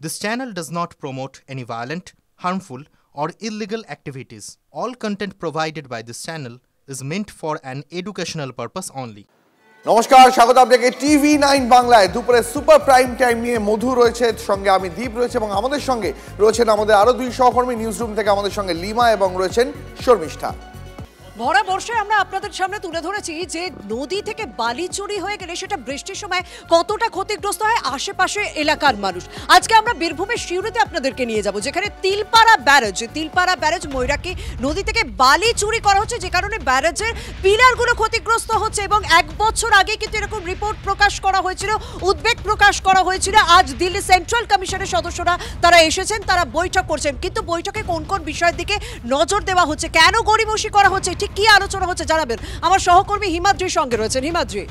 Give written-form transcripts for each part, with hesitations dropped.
This channel does not promote any violent, harmful, or illegal activities. All content provided by this channel is meant for an educational purpose only. নমস্কার, স্বাগত আপনাকে TV9 বাংলায়। দুপুরে super prime time নিয়ে মধু রয়েছে, সঙ্গে আমি দীপ রয়েছে এবং আমাদের সঙ্গে রয়েছেন আমাদের আরো দুই সহকর্মী নিউজ রুম থেকে, আমাদের সঙ্গে লিমা এবং রয়েছেন শর্মিষ্ঠা। ভরা বর্ষায় আমরা আপনাদের সামনে তুলে ধরেছি যে নদী থেকে বালি চুরি হয়ে গেলে সেটা বৃষ্টির সময় কতটা ক্ষতিগ্রস্ত হয় আশেপাশে এলাকার মানুষ। আজকে আমরা বীরভূমের সিউড়িতে আপনাদেরকে নিয়ে যাব, যেখানে তিলপাড়া ব্যারেজ ময়ূরাকি নদী থেকে বালি চুরি করা হচ্ছে, যে কারণে ব্যারেজের পিলারগুলো ক্ষতিগ্রস্ত হচ্ছে। এবং এক বছর আগে কিন্তু এরকম রিপোর্ট প্রকাশ করা হয়েছিল, উদ্বেগ প্রকাশ করা হয়েছিল। আজ দিল্লি সেন্ট্রাল কমিশনের সদস্যরা তারা এসেছেন, তারা বৈঠক করছেন, কিন্তু বৈঠকে কোন কোন বিষয়ের দিকে নজর দেওয়া হচ্ছে, কেন গড়িমসি করা হচ্ছে, কি আলোচনা হচ্ছে জানাবেন আমার সহকর্মী হিমাদ্রির সঙ্গে রয়েছেন। হিমাদ্রি,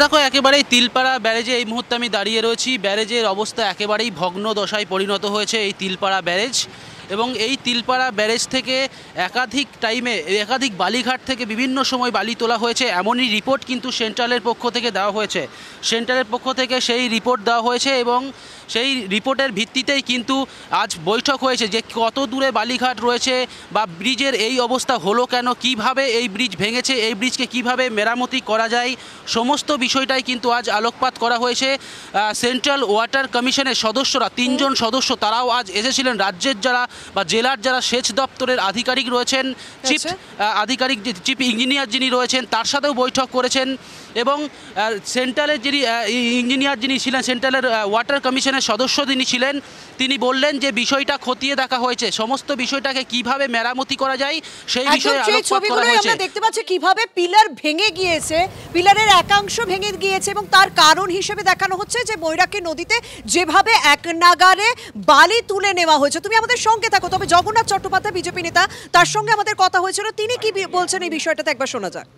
দেখো একেবারেই তিলপাড়া ব্যারেজে এই মুহূর্তে আমি দাঁড়িয়ে রয়েছি। ব্যারেজের অবস্থা একেবারেই ভগ্ন দশায় পরিণত হয়েছে এই তিলপাড়া ব্যারেজ। এবং এই তিলপাড়া ব্যারেজ থেকে একাধিক বালিঘাট থেকে বিভিন্ন সময় বালি তোলা হয়েছে, এমনই রিপোর্ট কিন্তু সেন্ট্রালের পক্ষ থেকে দেওয়া হয়েছে। সেন্ট্রালের পক্ষ থেকে সেই রিপোর্ট দেওয়া হয়েছে এবং সেই রিপোর্টের ভিত্তিতেই কিন্তু আজ বৈঠক হয়েছে যে কত দূরে বালিঘাট রয়েছে বা ব্রিজের এই অবস্থা হলো কেন, কিভাবে এই ব্রিজ ভেঙেছে, এই ব্রিজকে কিভাবে মেরামতি করা যায়, সমস্ত বিষয়টাই কিন্তু আজ আলোকপাত করা হয়েছে। সেন্ট্রাল ওয়াটার কমিশনের সদস্যরা, 3 জন সদস্য, তারাও আজ এসেছিলেন। রাজ্যের যারা বা জেলার যারা সেচ দপ্তরের আধিকারিক রয়েছেন, চিফ ইঞ্জিনিয়ার যিনি রয়েছেন, তার সাথেও বৈঠক করেছেন। এবং সেন্ট্রালের যিনি ইঞ্জিনিয়ার যিনি ছিলেন, সেন্ট্রালের ওয়াটার কমিশনের সদস্য যিনি ছিলেন, তিনি বললেন যে বিষয়টা খতিয়ে দেখা হয়েছে, সমস্ত বিষয়টাকে কিভাবে মেরামতি করা যায় সেই বিষয়ে আলোকপাত করা হয়েছে। আমরা দেখতে পাচ্ছি কিভাবে পিলার ভেঙে গিয়েছে, পিলারের একাংশ ভেঙে গিয়েছে এবং তার কারণ হিসেবে দেখানো হচ্ছে যে ময়ূরাকি নদীতে যেভাবে এক নাগারে বালি তুলে নেওয়া হয়েছে। তুমি আমাদের সঙ্গে থাকো। তবে জগন্নাথ চট্টোপাধ্যায় বিজেপি নেতা, তার সঙ্গে আমাদের কথা হয়েছিল, তিনি কি বলছেন এই বিষয়টাতে একবার শোনা যাক।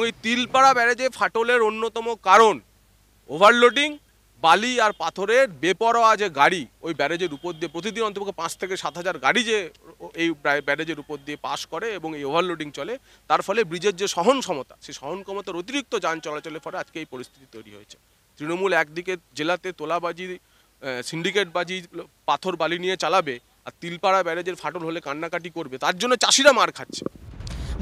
এই তিলপাড়া ব্যারেজে ফাটলের অন্যতম কারণ ওভারলোডিং, বালি আর পাথরের বেপরোয়া যে গাড়ি ওই ব্যারেজের উপর দিয়ে প্রতিদিন অন্তত 5 থেকে 7 হাজার গাড়ি যে এই ব্যারেজের উপর দিয়ে পাস করে এবং এই ওভারলোডিং চলে, তার ফলে ব্রিজের যে সহন ক্ষমতা, সেই সহন ক্ষমতার অতিরিক্ত যান চলাচলের ফলে আজকে এই পরিস্থিতি তৈরি হয়েছে। তৃণমূল একদিকে জেলাতে তোলাবাজি, সিন্ডিকেটবাজি, পাথর বালি নিয়ে চালাবে, আর তিলপাড়া ব্যারেজের ফাটল হলে কান্নাকাটি করবে, তার জন্য চাষিরা মার খাচ্ছে।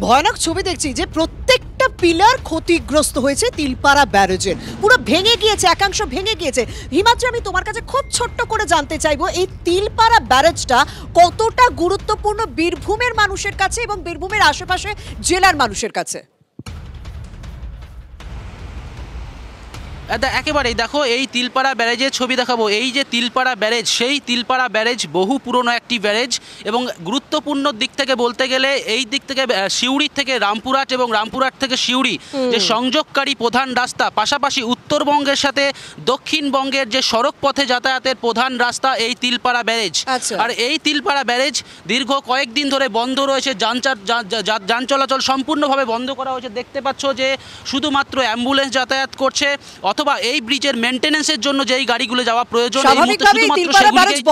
ভয়ানক ছবি দেখছি যে প্রত্যেকটা পিলার ক্ষতিগ্রস্ত হয়েছে তিলপাড়া ব্যারেজের, পুরো ভেঙে গিয়েছে, একাংশ ভেঙে গিয়েছে। হিমাদ্রি, আমি তোমার কাছে খুব ছোট্ট করে জানতে চাইবো এই তিলপাড়া ব্যারেজটা কতটা গুরুত্বপূর্ণ বীরভূমের মানুষের কাছে এবং বীরভূমের আশেপাশে জেলার মানুষের কাছে? একেবারেই দেখো, এই তিলপাড়া ব্যারেজের ছবি দেখাবো। এই যে তিলপাড়া ব্যারেজ, সেই তিলপাড়া ব্যারেজ বহু পুরনো একটি ব্যারেজ এবং গুরুত্বপূর্ণ দিক থেকে বলতে গেলে এই দিক থেকে সিউড়ি থেকে রামপুরহাট এবং রামপুরহাট থেকে সিউড়ি যে সংযোগকারী প্রধান রাস্তা, পাশাপাশি উত্তরবঙ্গের সাথে দক্ষিণবঙ্গের যে সড়ক পথে যাতায়াতের প্রধান রাস্তা এই তিলপাড়া ব্যারেজ। আর এই তিলপাড়া ব্যারেজ দীর্ঘ কয়েকদিন ধরে বন্ধ রয়েছে, যান চলাচল সম্পূর্ণভাবে বন্ধ করা হয়েছে। দেখতে পাচ্ছ যে শুধুমাত্র অ্যাম্বুলেন্স যাতায়াত করছে, অথবা এই ব্রিজের মেইনটেনেন্সের জন্য যেই গাড়িগুলো যাওয়া প্রয়োজন,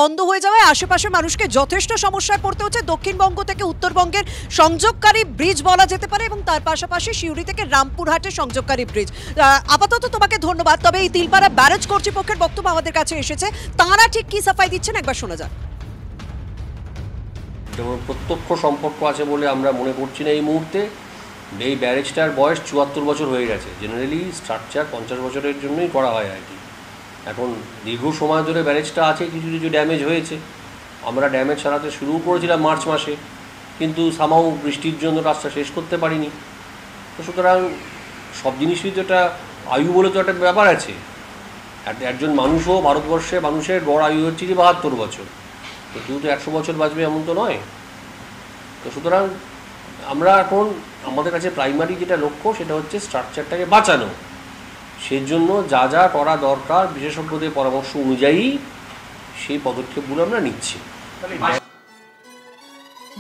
বন্ধ হয়ে যাওয়ায় আশেপাশের মানুষকে যথেষ্ট সমস্যায় পড়তে হচ্ছে। দক্ষিণবঙ্গ থেকে উত্তরবঙ্গের সংযোগকারী ব্রিজ বলা যেতে পারে এবং তার পাশাপাশি সিউড়ি থেকে রামপুরহাটের সংযোগকারী ব্রিজ। আপাতত তোমাকে ধন্যবাদ। তবে এই তিলপাড়া ব্যারেজ কর্তৃপক্ষের বক্তব্য আমাদের কাছে এসেছে, তারা ঠিক কি সাফাই দিচ্ছেন একবার শোনা যাক। প্রত্যক্ষ সম্পর্ক আছে বলে আমরা মনে করছি না এই মুহূর্তে। এই ব্যারেজটার বয়স 74 বছর হয়ে গেছে। জেনারেলি স্ট্রাকচার 50 বছরের জন্যই করা হয় আর কি। এখন দীর্ঘ সময় ধরে ব্যারেজটা আছে, কিছু কিছু ড্যামেজ হয়েছে। আমরা ড্যামেজ সারাতে শুরু করেছিলাম মার্চ মাসে, কিন্তু সামাও বৃষ্টির জন্য রাস্তা শেষ করতে পারিনি। তো সুতরাং সব জিনিসই তো একটা আয়ু বলে তো একটা ব্যাপার আছে। একজন মানুষও, ভারতবর্ষে মানুষের গড় আয়ু হচ্ছে যে 72 বছর, তো কেউ তো 100 বছর বাঁচবে এমন তো নয়। তো সুতরাং আমরা এখন আমাদের কাছে প্রাইমারি যেটা লক্ষ্য সেটা হচ্ছে স্ট্রাকচারটাকে বাঁচানো। সেজন্য যা যা করা দরকার বিশেষজ্ঞদের পরামর্শ অনুযায়ী সেই পদক্ষেপগুলো আমরা নিচ্ছি।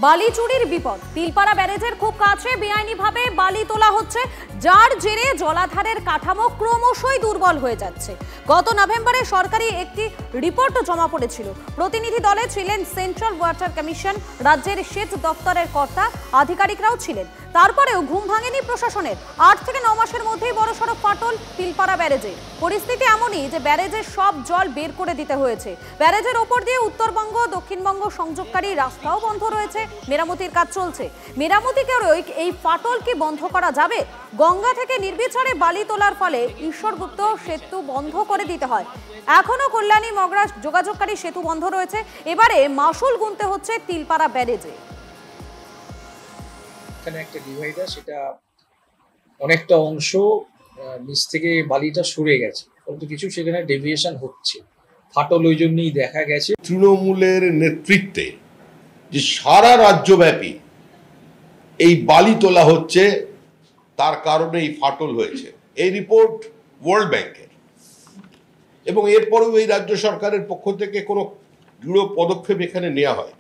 বালি চুরির বিপদ। তিলপাড়া ব্যারেজের খুব কাছে বেআইনিভাবে বালি তোলা হচ্ছে, যার জেরে জলাধারের কাঠামো ক্রমশই দুর্বল হয়ে যাচ্ছে। গত নভেম্বরে সরকারি একটি রিপোর্ট জমা পড়েছিল। প্রতিনিধি দলে ছিলেন সেন্ট্রাল ওয়াটার কমিশন, রাজ্যের সেচ দপ্তরের কর্তা, আধিকারিকরাও ছিলেন। তারপরেও ঘুম ভাঙেনি প্রশাসনের। 8 থেকে 9 মাসের মধ্যেই বড়সড় ফাটল তিলপাড়া ব্যারেজে। পরিস্থিতি এমনই যে ব্যারেজের সব জল বের করে দিতে হয়েছে। ব্যারেজের ওপর দিয়ে উত্তরবঙ্গ দক্ষিণবঙ্গ সংযোগকারী রাস্তাও বন্ধ রয়েছে, মেরামতির কাজ চলছে। মেরামতি করে এই ফাটল কি বন্ধ করা যাবে? গঙ্গা থেকে নির্বিচারে বালি তোলার ফলে ঈশ্বরগুপ্ত সেতু বন্ধ করে দিতে হয়। এখনো কল্যাণী মগরা যোগাযোগকারী সেতু বন্ধ রয়েছে। এবারে মাসুল গুনতে হচ্ছে তিলপাড়া ব্যারেজে। এখানে একটা ডিভাইডার, সেটা অনেকটা অংশ নিচ থেকে বালিটা সরে গেছে, কিন্তু কিছু সেখানে ডেভিয়েশন হচ্ছে, ফাটল ওই জন্যই দেখা গেছে। তৃণমূলের নেতৃত্বে যে সারা রাজ্যব্যাপী এই বালি তোলা হচ্ছে, তার কারণে এই ফাটল হয়েছে। এই রিপোর্ট ওয়ার্ল্ড ব্যাংকের, এবং এরপরেও এই রাজ্য সরকারের পক্ষ থেকে কোনো দৃঢ় পদক্ষেপ এখানে নেওয়া হয়।